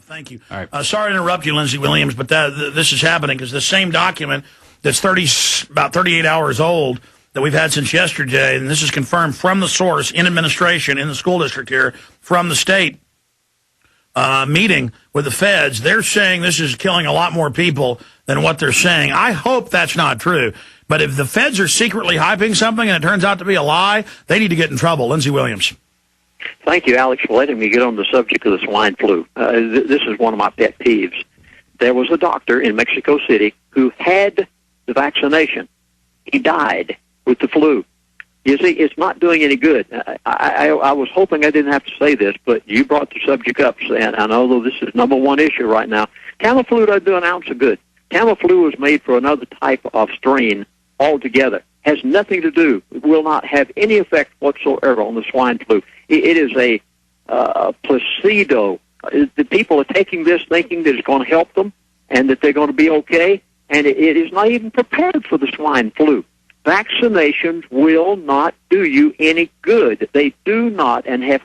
Thank you. All right. Sorry to interrupt you, Lindsey Williams, but this is happening because the same document that's about 38 hours old that we've had since yesterday, and this is confirmed from the source in administration in the school district here from the state meeting with the feds. They're saying this is killing a lot more people than what they're saying. I hope that's not true. But if the feds are secretly hyping something and it turns out to be a lie, they need to get in trouble. Lindsey Williams. Thank you, Alex, for letting me get on the subject of the swine flu. This is one of my pet peeves. There was a doctor in Mexico City who had the vaccination. He died with the flu. You see, it's not doing any good. I was hoping I didn't have to say this, but you brought the subject up, and although this is number one issue right now, Tamiflu doesn't do an ounce of good. Tamiflu was made for another type of strain altogether. Has nothing to do, will not have any effect whatsoever on the swine flu. It is a placebo. The people are taking this thinking that it's going to help them and that they're going to be okay, and it is not even prepared for the swine flu. Vaccinations will not do you any good. They do not and have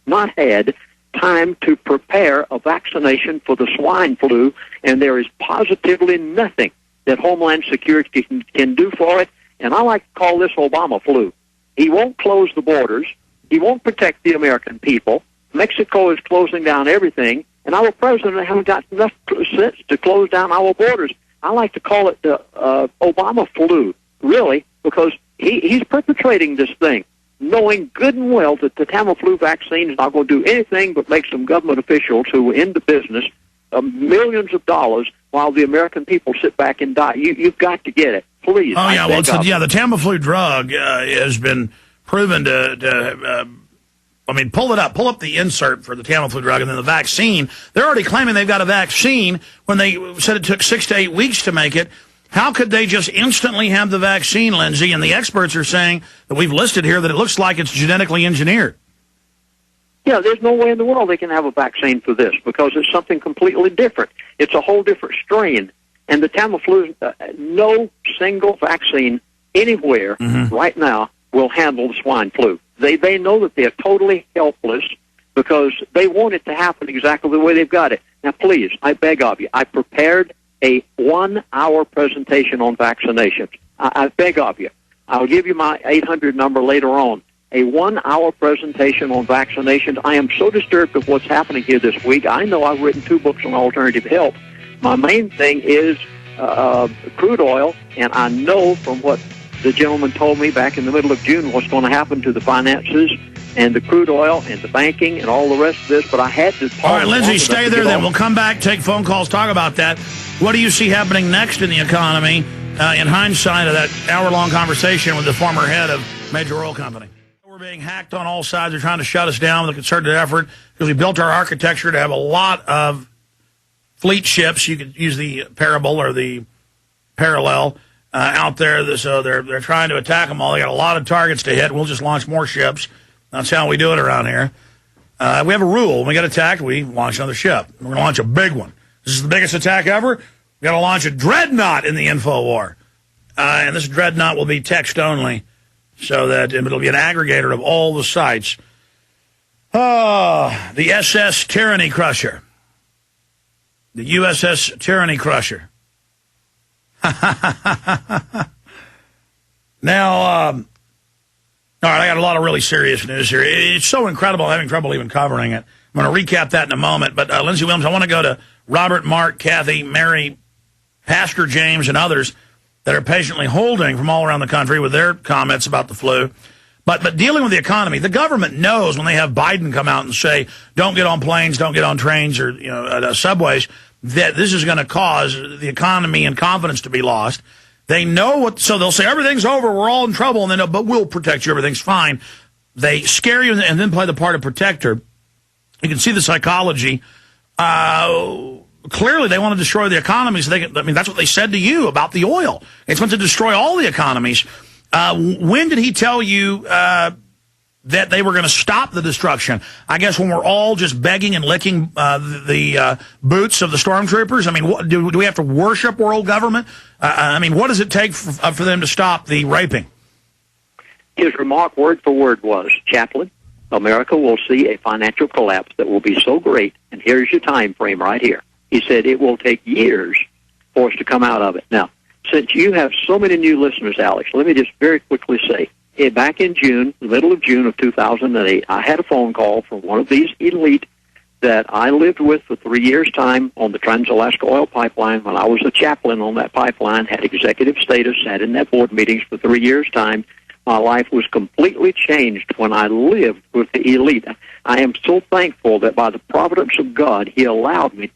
not had time to prepare a vaccination for the swine flu, and there is positively nothing that Homeland Security can do for it. And I like to call this Obama flu. He won't close the borders. He won't protect the American people. Mexico is closing down everything, and our president hasn't got enough sense to close down our borders. I like to call it the Obama flu, really, because he's perpetrating this thing, knowing good and well that the Tamiflu vaccine is not going to do anything but make some government officials who were in the business millions of dollars while the American people sit back and die. You've got to get it. Please. Oh, yeah, well, the Tamiflu drug has been proven to pull it up. Pull up the insert for the Tamiflu drug and then the vaccine. They're already claiming they've got a vaccine when they said it took 6 to 8 weeks to make it. How could they just instantly have the vaccine, Lindsey? And the experts are saying that we've listed here that it looks like it's genetically engineered. Yeah, there's no way in the world they can have a vaccine for this because it's something completely different. It's a whole different strain. And the Tamiflu, no single vaccine anywhere right now will handle the swine flu. They know that they're totally helpless because they want it to happen exactly the way they've got it. Now, please, I beg of you, I prepared a 1-hour presentation on vaccinations. I beg of you. I'll give you my 800 number later on. A 1-hour presentation on vaccinations. I am so disturbed with what's happening here this week. I know I've written 2 books on alternative health. My main thing is crude oil, and I know from what the gentleman told me back in the middle of June what's going to happen to the finances and the crude oil and the banking and all the rest of this, but I had to... All right, Lindsey, stay there then. We'll come back, take phone calls, talk about that. What do you see happening next in the economy in hindsight of that hour-long conversation with the former head of major oil company? We're being hacked on all sides. They're trying to shut us down with a concerted effort because we built our architecture to have a lot of fleet ships. You could use the parable or the parallel out there. So they're trying to attack them all. They got a lot of targets to hit. We'll just launch more ships. That's how we do it around here. We have a rule. When we get attacked, we launch another ship. We're going to launch a big one. This is the biggest attack ever. We got to launch a dreadnought in the info war. And this dreadnought will be text only so that it'll be an aggregator of all the sites. Oh, the SS Tyranny Crusher. The USS Tyranny Crusher. Now, all right, I got a lot of really serious news here. It's so incredible, I'm having trouble even covering it. I'm going to recap that in a moment. But, Lindsey Williams, I want to go to Robert, Mark, Kathy, Mary, Pastor James, and others that are patiently holding from all around the country with their comments about the flu. But dealing with the economy, the government knows when they have Biden come out and say, don't get on planes, don't get on trains or subways, that this is going to cause the economy and confidence to be lost. They know what, so they'll say, everything's over, we're all in trouble, and then, but we'll protect you, everything's fine. They scare you and then play the part of protector. You can see the psychology. Clearly, they want to destroy the economy. So that's what they said to you about the oil. It's meant to destroy all the economies. When did he tell you that they were going to stop the destruction? I guess when we're all just begging and licking the boots of the stormtroopers? I mean, do we have to worship world government? What does it take for them to stop the raping? His remark, word for word, was, Chaplain, America will see a financial collapse that will be so great and here's your time frame right here. He said it will take years for us to come out of it. Now, since you have so many new listeners, Alex, let me just very quickly say, back in June, the middle of June of 2008, I had a phone call from one of these elite that I lived with for 3 years' time on the Trans-Alaska Oil Pipeline when I was a chaplain on that pipeline, had executive status, sat in that board meetings for 3 years' time. My life was completely changed when I lived with the elite. I am so thankful that by the providence of God, He allowed me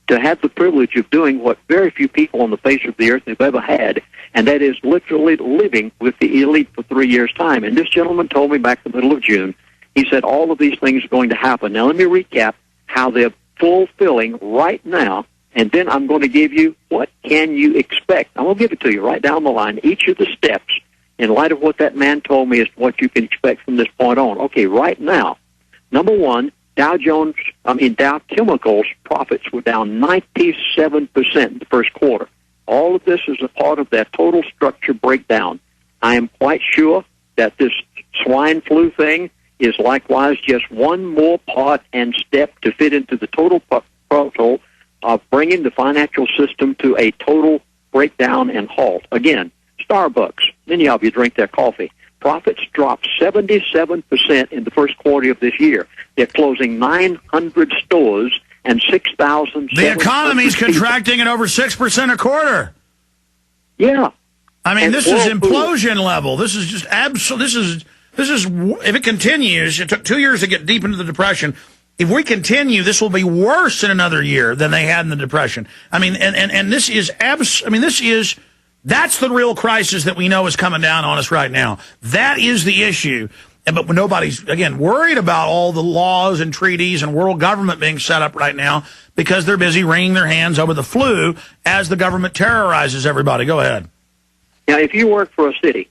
to have the privilege of doing what very few people on the face of the earth have ever had, and that is literally living with the elite for 3 years' time. And this gentleman told me back in the middle of June, he said all of these things are going to happen. Now let me recap how they're fulfilling right now, and then I'm going to give you what can you expect. I'm going to give it to you right down the line, each of the steps, in light of what that man told me is what you can expect from this point on. Okay, right now, number one, Dow Chemicals profits were down 97% in the first quarter. All of this is a part of that total structure breakdown. I am quite sure that this swine flu thing is likewise just one more part and step to fit into the total puzzle of bringing the financial system to a total breakdown and halt. Again, Starbucks, many of you drink their coffee. Profits dropped 77% in the first quarter of this year. They're closing 900 stores and 6,000. The economy's contracting at over 6% a quarter. Yeah. I mean, this is implosion level. This is just absolute. This is, if it continues, it took 2 years to get deep into the Depression. If we continue, this will be worse in another year than they had in the Depression. I mean, and this is that's the real crisis that we know is coming down on us right now. That is the issue. But nobody's, again, worried about all the laws and treaties and world government being set up right now because they're busy wringing their hands over the flu as the government terrorizes everybody. Go ahead. Now, if you work for a city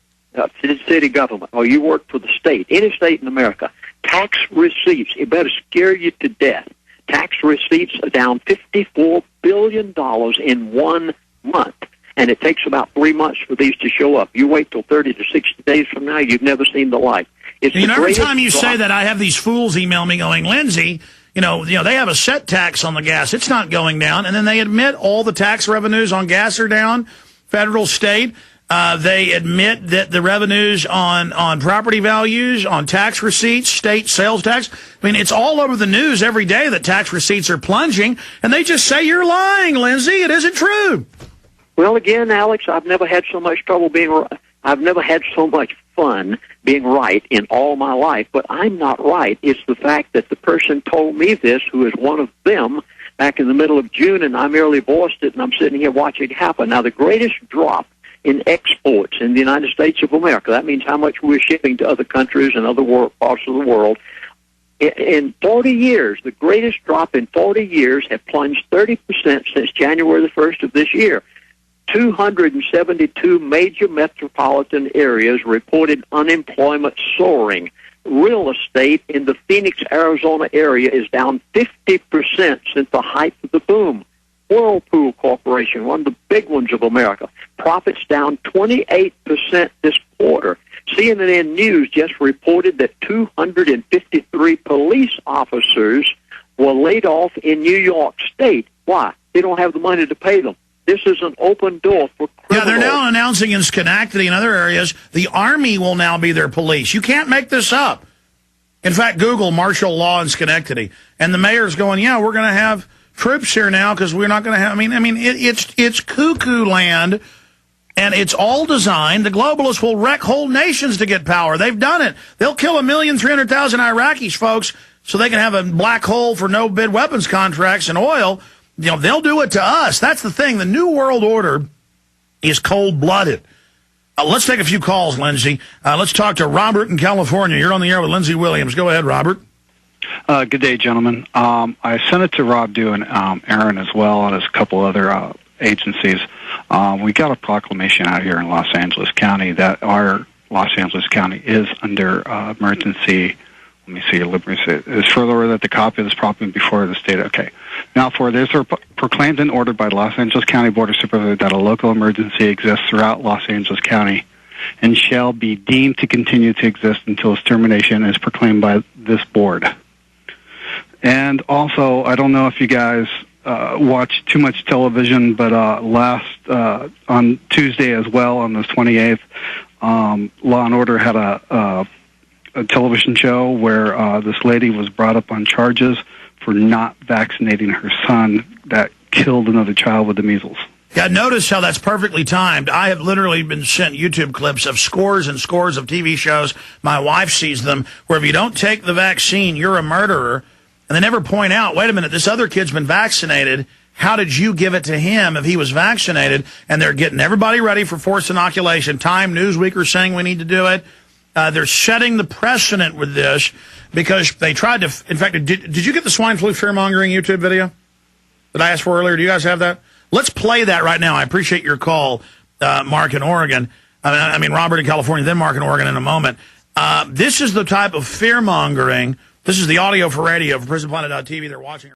government, or you work for the state, any state in America, tax receipts, it better scare you to death. Tax receipts are down $54 billion in 1 month, and it takes about 3 months for these to show up. You wait till 30 to 60 days from now, you've never seen the like. Every time you say that, I have these fools email me going, Lindsey, you know, they have a set tax on the gas. It's not going down. And then they admit all the tax revenues on gas are down, federal, state. They admit that the revenues on property values, on tax receipts, state sales tax, I mean, it's all over the news every day that tax receipts are plunging, and they just say you're lying, Lindsey. It isn't true. Well, again, Alex, I've never had so much trouble I've never had so much fun being right in all my life, but I'm not right. It's the fact that the person told me this, who is one of them, back in the middle of June, and I merely voiced it, and I'm sitting here watching it happen. Now, the greatest drop in exports in the United States of America, that means how much we're shipping to other countries and other parts of the world. In 40 years, the greatest drop in 40 years have plunged 30% since January the 1st of this year. 272 major metropolitan areas reported unemployment soaring. Real estate in the Phoenix, Arizona area is down 50% since the height of the boom. Whirlpool Corporation, one of the big ones of America, profits down 28% this quarter. CNN News just reported that 253 police officers were laid off in New York State. Why? They don't have the money to pay them. This is an open door for criminals. Yeah, they're now announcing in Schenectady and other areas, the Army will now be their police. You can't make this up. In fact, Google martial law in Schenectady. And the mayor's going, yeah, we're going to have troops here now because we're not going to have, it's cuckoo land, and it's all designed. The globalists will wreck whole nations to get power. They've done it. They'll kill 1,300,000 Iraqis, folks, so they can have a black hole for no-bid weapons contracts and oil. You know, they'll do it to us. That's the thing. The New World Order is cold-blooded. Let's take a few calls, Lindsey. Let's talk to Robert in California. You're on the air with Lindsey Williams. Go ahead, Robert. Good day, gentlemen. I sent it to Rob Dew and Aaron as well, and as a couple other agencies. We got a proclamation out here in Los Angeles County that our Los Angeles County is under emergency. Let me see. It is further that the copy of this proclamation before the state. Okay. Now, for this are proclaimed and ordered by the Los Angeles County Board of Supervisors that a local emergency exists throughout Los Angeles County and shall be deemed to continue to exist until its termination is proclaimed by this board. And also, I don't know if you guys watch too much television, but on Tuesday as well, on the 28th, Law and Order had a television show where this lady was brought up on charges for not vaccinating her son that killed another child with the measles. Yeah, notice how that's perfectly timed. I have literally been sent YouTube clips of scores and scores of TV shows. My wife sees them, where if you don't take the vaccine, you're a murderer. And they never point out, wait a minute, this other kid's been vaccinated. How did you give it to him if he was vaccinated? And they're getting everybody ready for forced inoculation. Time, Newsweek are saying we need to do it. They're setting the precedent with this because they tried to, in fact, did you get the swine flu fear-mongering YouTube video that I asked for earlier? Do you guys have that? Let's play that right now. I appreciate your call, Mark in Oregon. I mean, Robert in California, then Mark in Oregon in a moment. This is the type of fear-mongering. This is the audio for radio for PrisonPlanet.tv. They're watching.